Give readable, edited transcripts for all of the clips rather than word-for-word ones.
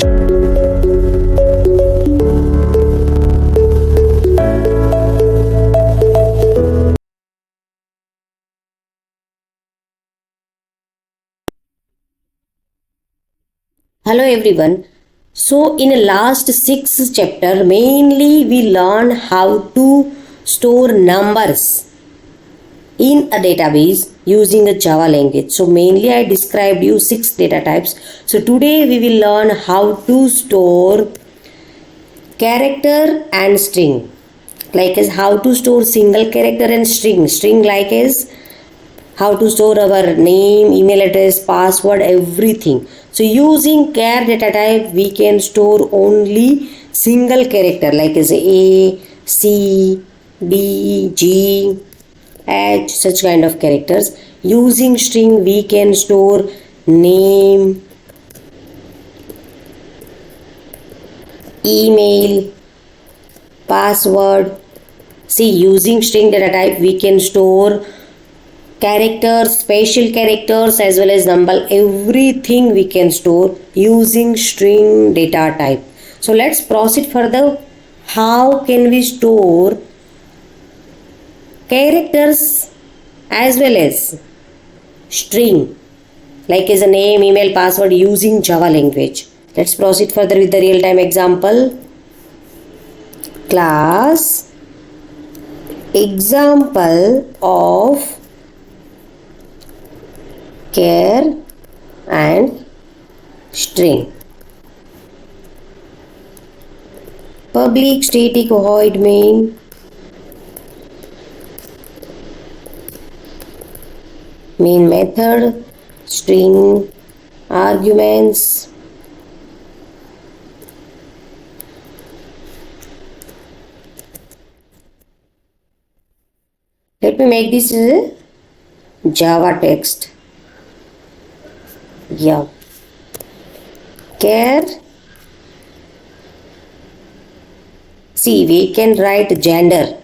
Hello everyone. So in the last 6 chapter mainly we learn how to store numbers in a database using a Java language. So mainly I described you 6 data types. So today we will learn how to store character and string. Like as how to store single character and string. String like as how to store our name, email address, password, everything. So using char data type we can store only single character like as A, C, D, G, H, such kind of characters. Using string we can store name, email, password. See, using string data type we can store characters, special characters as well as number, everything we can store using string data type. So let's proceed further. How can we store characters as well as string like as a name, email, password using Java language? Let's proceed further with the real-time example. Class example of char and string. Public static void main, main method, string arguments, let me make this Java text. Yeah, char. See, we can write gender.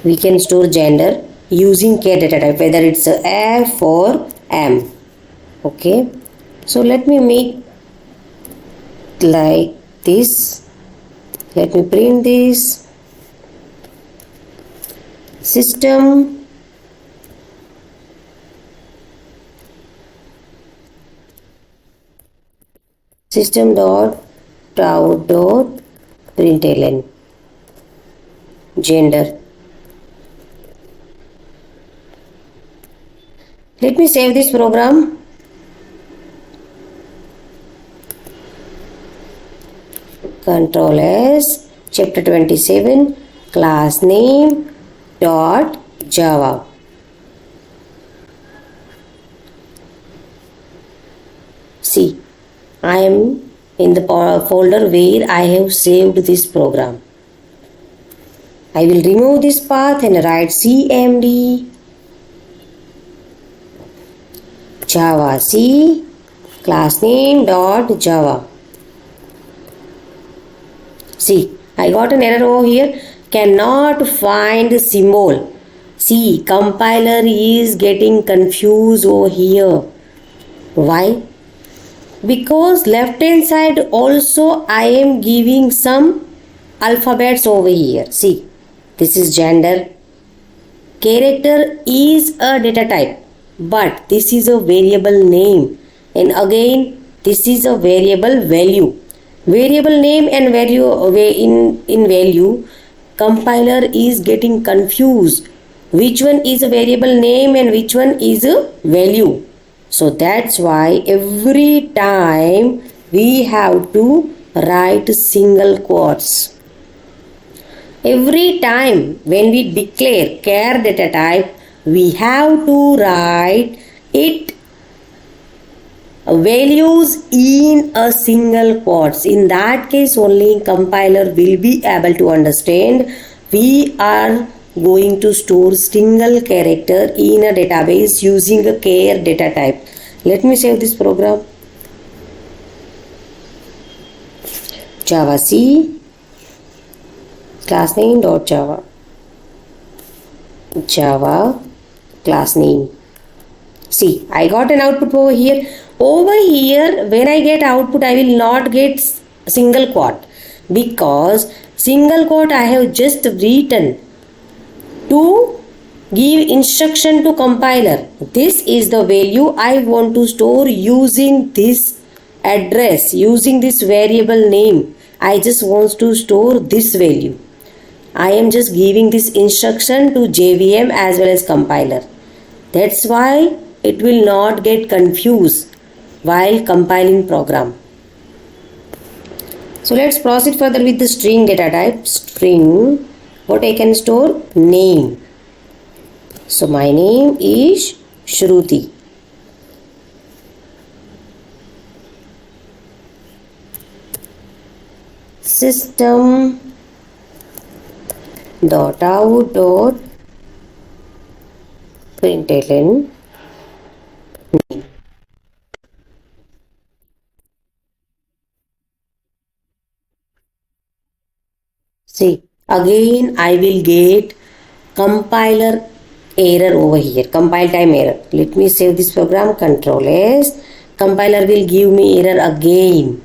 We can store gender using char data type, whether it's a F or M. Okay, so let me make like this. Let me print this. System system.out.println gender. Let me save this program. Control S, chapter 27, class name dot Java. See, I am in the folder where I have saved this program. I will remove this path and write cmd Java C class name dot Java. See, I got an error over here. Cannot find symbol. See, compiler is getting confused over here. Why? Because left hand side also I am giving some alphabets over here. See, this is gender. Character is a data type, but this is a variable name, and again this is a variable value. Variable name and value in value, compiler is getting confused. Which one is a variable name and which one is a value? So that's why every time we have to write single quotes. Every time when we declare char data type, we have to write it values in a single quotes. In that case only compiler will be able to understand we are going to store single character in a database using a char data type. Let me save this program. Java C class name dot Java. Java class name. See, I got an output over here. Over here, when I get output, I will not get single quote, because single quote I have just written to give instruction to compiler. This is the value I want to store using this address, using this variable name. I just want to store this value. I am just giving this instruction to JVM as well as compiler. That's why it will not get confused while compiling program. So let's proceed further with the string data type. String, what I can store? Name. So my name is Shruti. System dot out dot println. See, again I will get compiler error over here, compile time error. Let me save this program, Control S. Compiler will give me error again.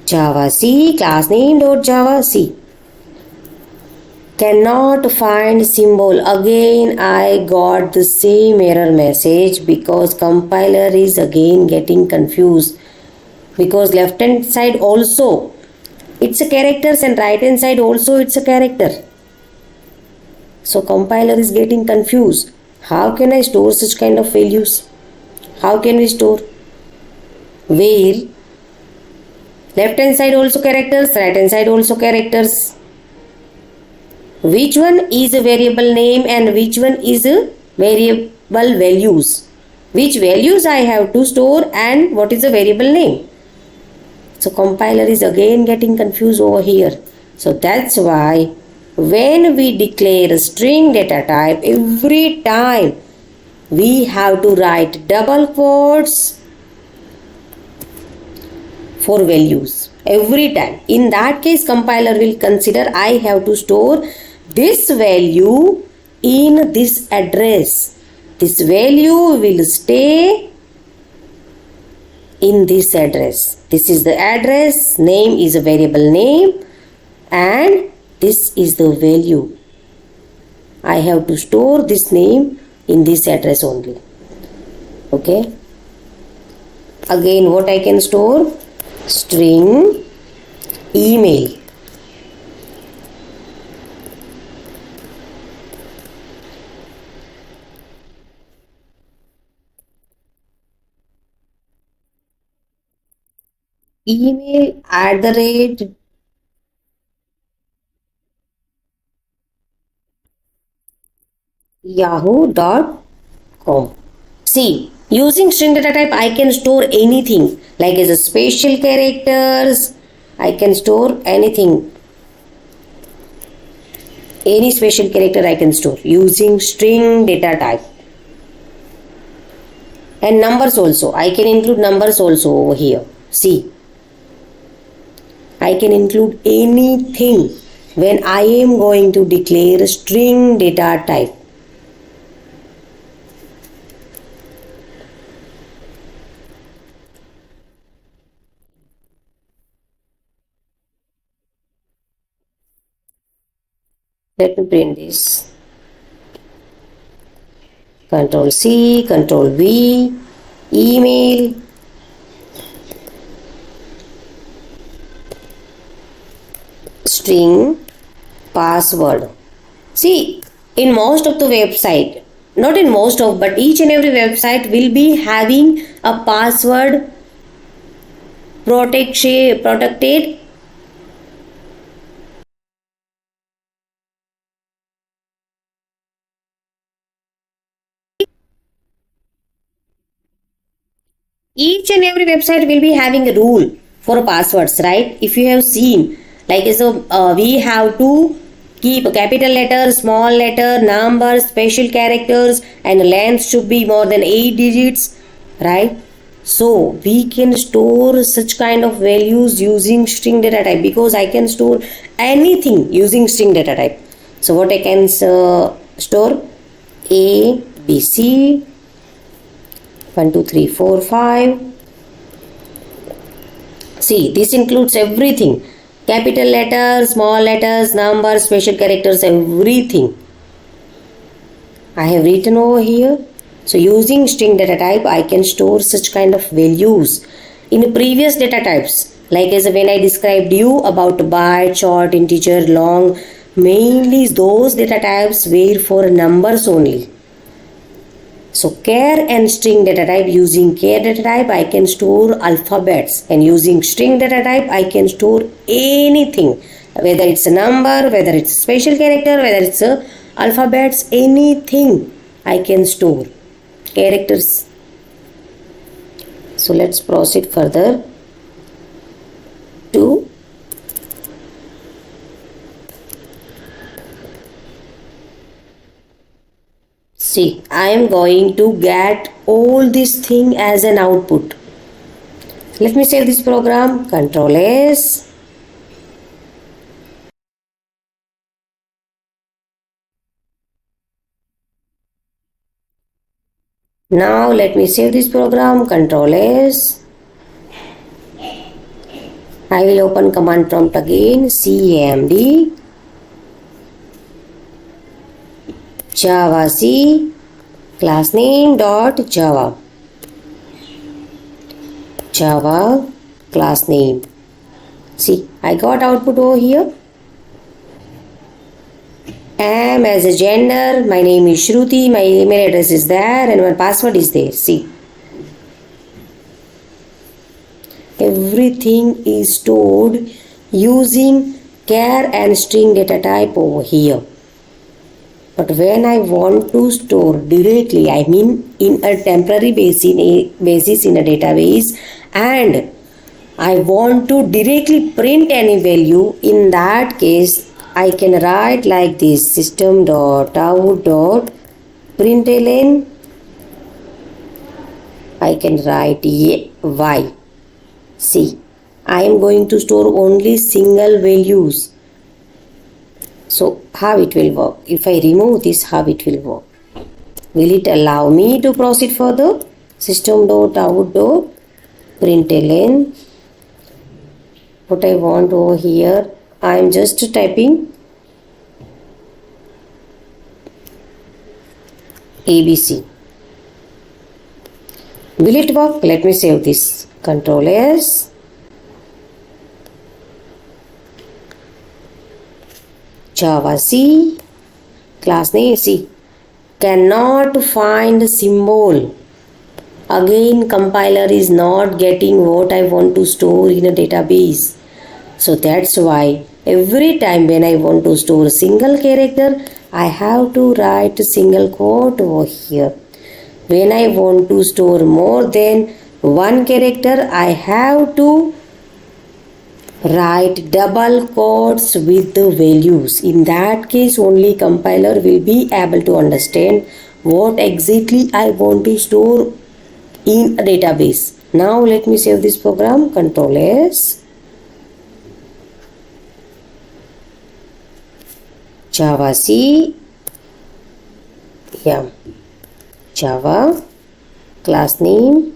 Java C, class name dot Java C. Cannot find symbol. Again I got the same error message because compiler is again getting confused, because left hand side also it's a characters and right hand side also it's a character. So compiler is getting confused. How can I store such kind of values? How can we store? Where left hand side also characters, right hand side also characters. Which one is a variable name and which one is a variable values? Which values I have to store and what is the variable name? So compiler is again getting confused over here. So that's why when we declare a string data type, every time we have to write double quotes for values. Every time. In that case, compiler will consider I have to store this value in this address. This value will stay in this address. This is the address, name is a variable name, and this is the value. I have to store this name in this address only. Okay. Again, what I can store? String email. Email @ yahoo.com. See, using string data type, I can store anything like as a special characters. I can store anything. Any special character I can store using string data type. And numbers also. I can include numbers also over here. See, I can include anything when I am going to declare a string data type. Let me print this. Control C, Control V, email. String password. See, in most of the website, not in most of, but each and every website will be having a password protected. Each and every website will be having a rule for passwords, right? If you have seen, like so, we have to keep capital letter, small letter, number, special characters, and length should be more than 8 digits, right? So we can store such kind of values using string data type, because I can store anything using string data type. So what I can store? A, B, C, 1 2 3 4 5. See, this includes everything. Capital letters, small letters, numbers, special characters, everything. I have written over here. So using string data type, I can store such kind of values. In previous data types, like as when I described you about byte, short, integer, long, mainly those data types were for numbers only. So char and string data type, using char data type I can store alphabets, and using string data type I can store anything, whether it's a number, whether it's a special character, whether it's a alphabets, anything I can store characters. So let's proceed further to see, I am going to get all this thing as an output. Let me save this program. Control S. Now let me save this program. Control S. I will open command prompt again. CMD Java C class name dot Java. Java class name. See, I got output over here. Am as a gender, my name is Shruti, my email address is there, and my password is there. See, everything is stored using char and string data type over here. But when I want to store directly, I mean in a temporary basis in a database, and I want to directly print any value, in that case I can write like this: system.out.println. I can write y. See, I am going to store only single values. So how it will work? If I remove this, how it will work? Will it allow me to proceed further? System.out.println. What I want over here, I am just typing ABC. Will it work? Let me save this. Control S. Java C class name. C. Cannot find symbol. Again, compiler is not getting what I want to store in a database. So that's why every time when I want to store a single character, I have to write a single quote over here. When I want to store more than one character, I have to write double quotes with the values. In that case, only compiler will be able to understand what exactly I want to store in a database. Now let me save this program. Control S. Java C. Yeah. Java class name.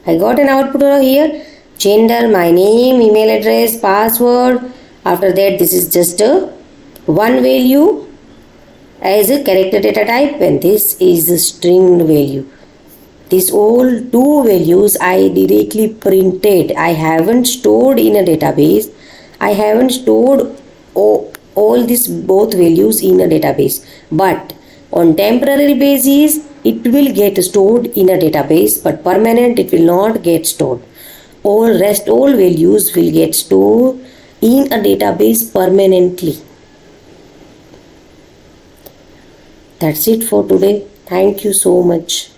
I got an output over here. Gender, my name, email address, password. After that, this is just a one value as a character data type, and this is the string value. These all two values I directly printed. I haven't stored in a database. I haven't stored all these both values in a database. But on temporary basis, it will get stored in a database, but permanent it will not get stored. All values will get stored in a database permanently. That's it for today. Thank you so much.